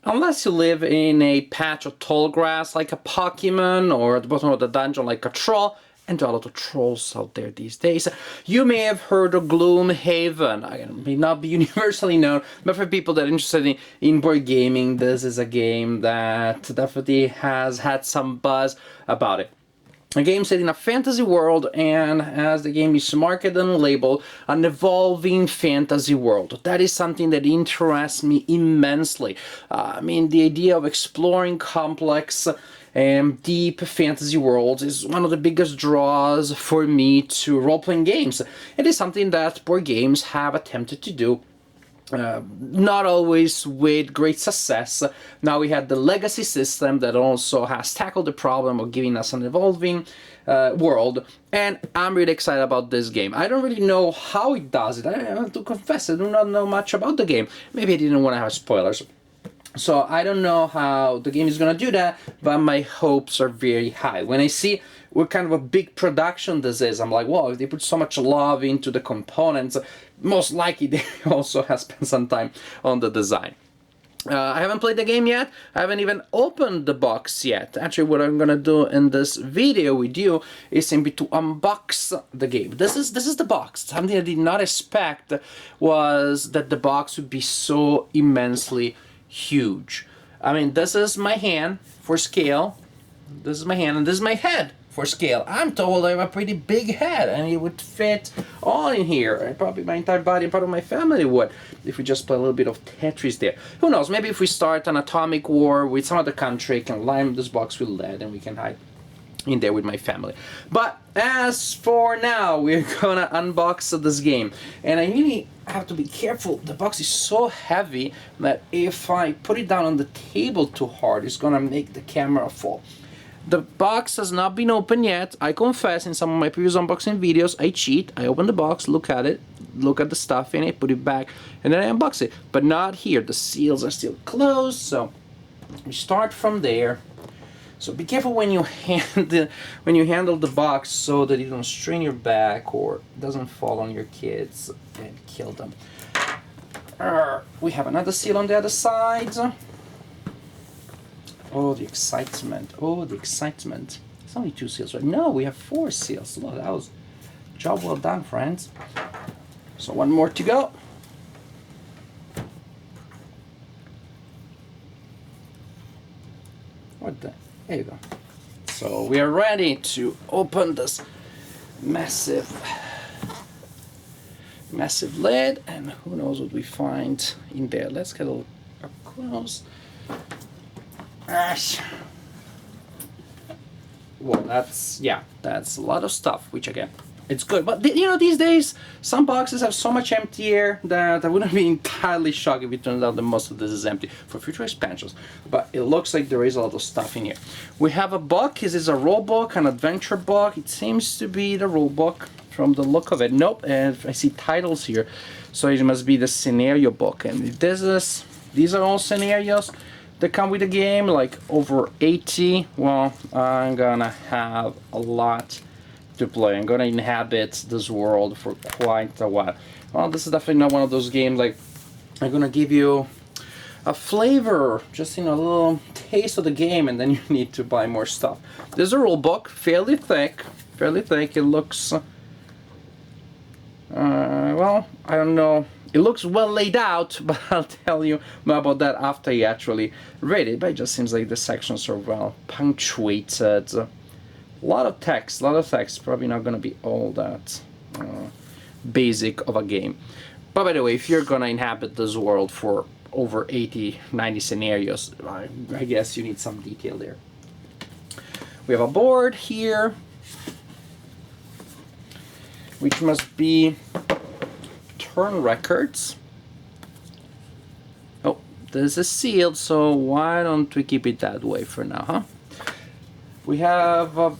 Unless you live in a patch of tall grass like a Pokemon, or at the bottom of the dungeon like a troll, and there are a lot of trolls out there these days. You may have heard of Gloomhaven. It may not be universally known, but for people that are interested in board gaming, this is a game that definitely has had some buzz about it. A game set in a fantasy world, and as the game is marketed and labeled, an evolving fantasy world. That is something that interests me immensely. I mean, the idea of exploring complex and deep fantasy worlds is one of the biggest draws for me to role-playing games. It is something that board games have attempted to do. Not always with great success. Now we have the legacy system that also has tackled the problem of giving us an evolving world, and I'm really excited about this game. I don't really know how it does it. I have to confess, I do not know much about the game. Maybe I didn't want to have spoilers. So I don't know how the game is gonna do that, but my hopes are very high. When I see what kind of a big production this is, I'm like, wow, if they put so much love into the components, most likely they also have spent some time on the design. I haven't played the game yet. I haven't even opened the box yet. Actually, what I'm gonna do in this video with you is simply to unbox the game. This is the box. Something I did not expect was that the box would be so immensely huge. I mean, this is my hand for scale. This is my hand, and this is my head for scale. I'm told I have a pretty big head, and it would fit all in here. Probably my entire body and part of my family would, if we just play a little bit of Tetris there. Who knows, maybe if we start an atomic war with some other country, I can line this box with lead and we can hide in there with my family. But as for now, we're gonna unbox this game, and I really have to be careful. The box is so heavy that if I put it down on the table too hard, it's gonna make the camera fall. The box has not been opened yet. I confess, in some of my previous unboxing videos, I cheat. I open the box, look at it, look at the stuff in it, put it back, and then I unbox it. But not here. The seals are still closed, so we start from there. So be careful when you handle the box so that you don't strain your back or it doesn't fall on your kids and kill them. We have another seal on the other side. Oh, the excitement. Oh, the excitement. It's only 2 seals, right? No, we have 4 seals. Look, that was job well done, friends. So one more to go. What the? There you go. So we are ready to open this massive lid, and who knows what we find in there. Let's get a little up close. Well, that's a lot of stuff, which again, it's good. But you know, these days some boxes have so much empty air that I wouldn't be entirely shocked if it turns out that most of this is empty for future expansions. But it looks like there is a lot of stuff in here. We have a book. Is this a rule book, an adventure book? It seems to be the rule book from the look of it. Nope, and I see titles here, so it must be the scenario book. And these are all scenarios that come with the game, like over 80. Well, I'm gonna have a lot to play. I'm gonna inhabit this world for quite a while. Well, this is definitely not one of those games like I'm gonna give you a flavor, just a little taste of the game, and then you need to buy more stuff. There's a rule book, fairly thick. It looks well, I don't know. It looks well laid out, but I'll tell you more about that after you actually read it. But it just seems like the sections are well punctuated. A lot of text, probably not going to be all that basic of a game. But by the way, if you're going to inhabit this world for over 80, 90 scenarios, I guess you need some detail there. We have a board here, which must be turn records. Oh, this is sealed, so why don't we keep it that way for now, huh? We have a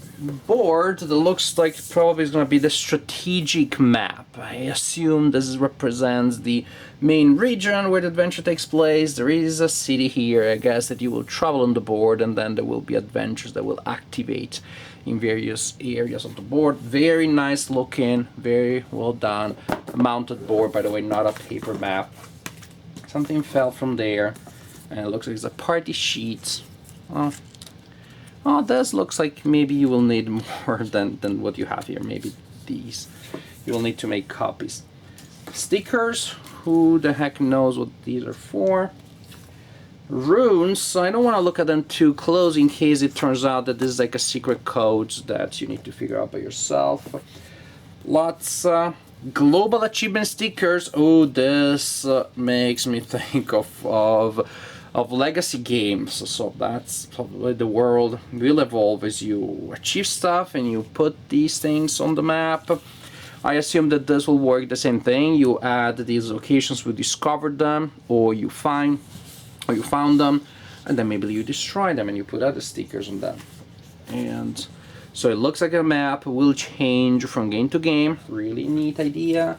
board that looks like probably is going to be the strategic map. I assume this represents the main region where the adventure takes place. There is a city here, I guess, that you will travel on the board, and then there will be adventures that will activate in various areas of the board. Very nice looking, very well done. A mounted board, by the way, not a paper map. Something fell from there. And it looks like it's a party sheet. Oh, this looks like maybe you will need more than what you have here. Maybe these. You will need to make copies. Stickers. Who the heck knows what these are for? Runes. So I don't want to look at them too close in case it turns out that this is like a secret code that you need to figure out by yourself. Lots global achievement stickers. Oh, this makes me think of legacy games. So that's probably the world will evolve as you achieve stuff and you put these things on the map. I assume that this will work the same thing. You add these locations, we discovered them, or you found them, and then maybe you destroy them and you put other stickers on them. And so it looks like a map will change from game to game. Really neat idea.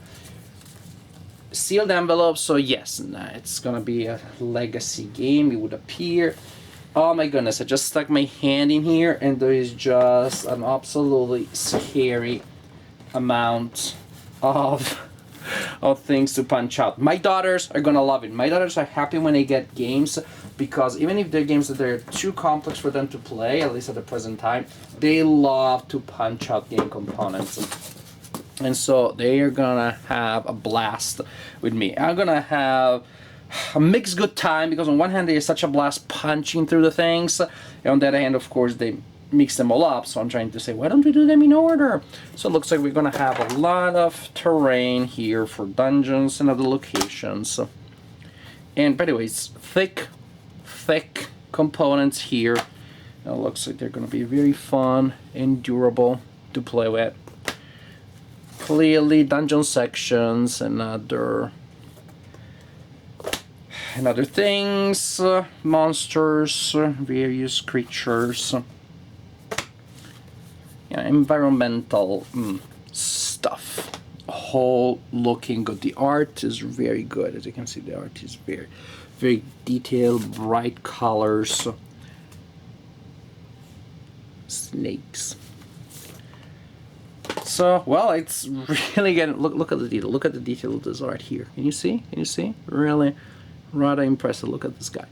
Sealed envelope, so yes, it's gonna be a legacy game, it would appear. Oh my goodness, I just stuck my hand in here and there is just an absolutely scary amount of things to punch out. My daughters are gonna love it. My daughters are happy when they get games because even if they're games that they're too complex for them to play, at least at the present time, they love to punch out game components. And so they are gonna have a blast with me. I'm gonna have a mixed good time because on one hand there's such a blast punching through the things, and on the other hand, of course, they mix them all up. So I'm trying to say, why don't we do them in order? So it looks like we're gonna have a lot of terrain here for dungeons and other locations. And by the way, it's thick components here. It looks like they're gonna be very fun and durable to play with. Clearly dungeon sections and other things, monsters, various creatures, environmental stuff. Whole looking good. The art is very good. As you can see, the art is very, very detailed, bright colors. Snakes. So, well, it's really getting, look at the detail. Look at the detail of this art here. Can you see? Can you see? Really, rather impressive. Look at this guy.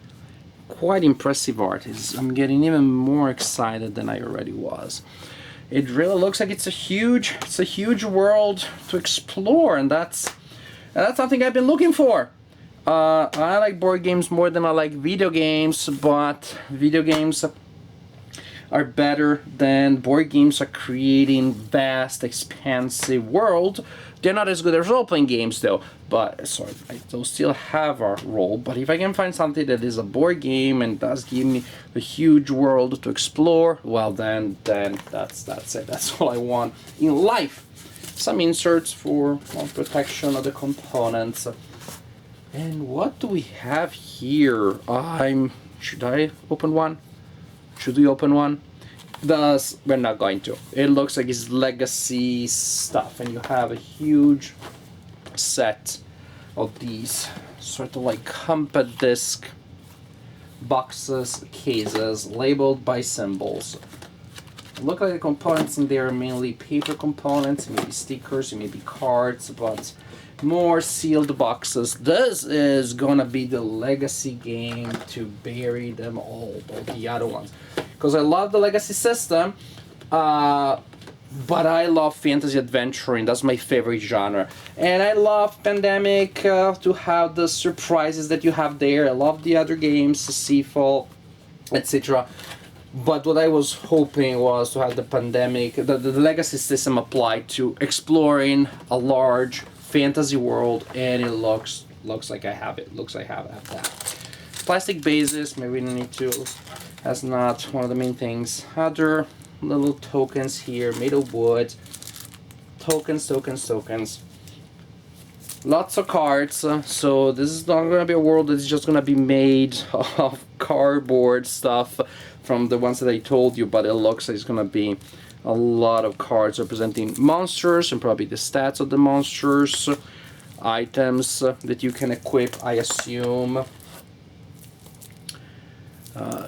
Quite impressive art. I'm getting even more excited than I already was. It really looks like it's a huge world to explore, and that's something I've been looking for. I like board games more than I like video games, but video games are better than board games at creating vast, expansive world. They're not as good as role-playing games though, but sorry, they'll still have a role. But if I can find something that is a board game and does give me a huge world to explore, well then that's it. That's all I want in life. Some inserts for protection of the components. And what do we have here? Should I open one? Should we open one? We're not going to. It looks like it's legacy stuff, and you have a huge set of these sort of like compact disc boxes, cases, labeled by symbols. Look like the components in there are mainly paper components, maybe stickers, maybe cards, but more sealed boxes. This is gonna be the legacy game to bury them all the other ones. Because I love the legacy system, but I love fantasy adventuring. That's my favorite genre. And I love Pandemic to have the surprises that you have there. I love the other games, Seafall, etc. But what I was hoping was to have the Pandemic, the legacy system applied to exploring a large fantasy world, and it looks like I have it. Looks like I have that. Plastic bases, maybe we don't need to. That's not one of the main things. Other little tokens here, made of wood. Tokens. Lots of cards. So this is not going to be a world that's just going to be made of cardboard stuff from the ones that I told you, but it looks like it's going to be a lot of cards representing monsters and probably the stats of the monsters. Items that you can equip, I assume.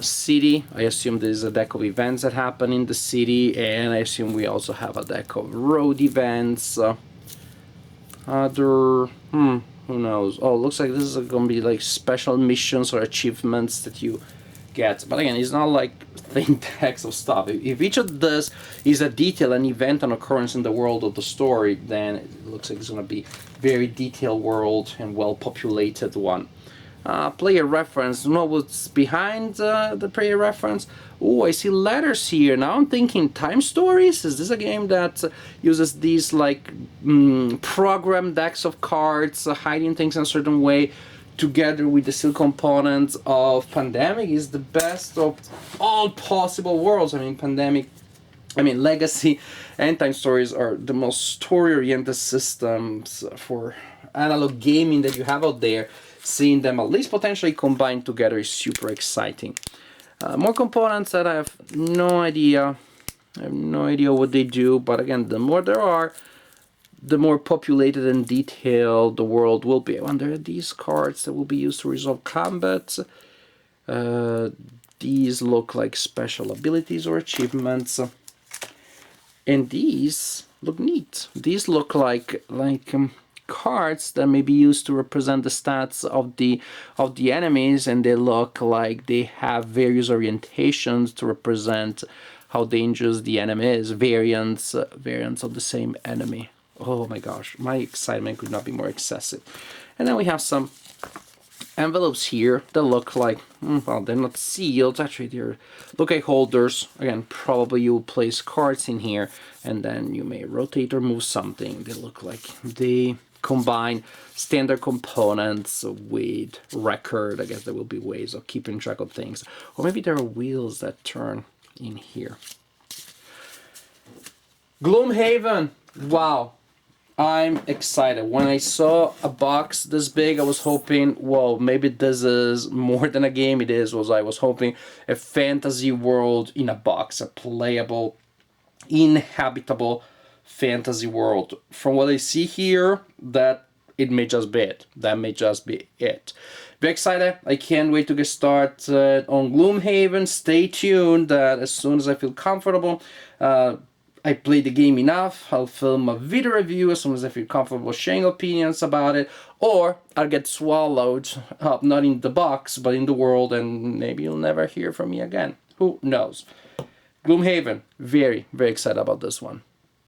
City, I assume there's a deck of events that happen in the city, and I assume we also have a deck of road events. Other Who knows? Oh, looks like this is gonna be like special missions or achievements that you get. But again, it's not like thin text of stuff. If each of this is a detail, an event, an occurrence in the world of the story, then it looks like it's gonna be very detailed world and well populated one. Player reference. Know what's behind the player reference? Oh, I see letters here. Now I'm thinking time stories. Is this a game that uses these like program decks of cards, hiding things in a certain way, together with the still components of Pandemic? Is the best of all possible worlds. I mean, Legacy and Time Stories are the most story-oriented systems for analog gaming that you have out there. Seeing them at least potentially combined together is super exciting. More components that I have no idea. I have no idea what they do, but again, the more there are, the more populated and detailed the world will be. And there are these cards that will be used to resolve combat. These look like special abilities or achievements. And these look neat. These look like cards that may be used to represent the stats of the enemies, and they look like they have various orientations to represent how dangerous the enemy is. Variants of the same enemy. Oh my gosh, my excitement could not be more excessive. And then we have some envelopes here that look like, well, they're not sealed, actually they're look like holders. Again, probably you'll place cards in here and then you may rotate or move something. They look like they combine standard components with record. I guess there will be ways of keeping track of things. Or maybe there are wheels that turn in here. Gloomhaven, wow. I'm excited. When I saw a box this big, I was hoping, whoa, maybe this is more than a game. I was hoping a fantasy world in a box, a playable, inhabitable fantasy world. From what I see here, that may just be it. That may just be it. Very excited. I can't wait to get started on Gloomhaven. Stay tuned. As soon as I feel comfortable, I played the game enough, I'll film a video review as soon as I feel comfortable sharing opinions about it, or I'll get swallowed up, not in the box, but in the world, and maybe you'll never hear from me again. Who knows? Gloomhaven, very, very excited about this one.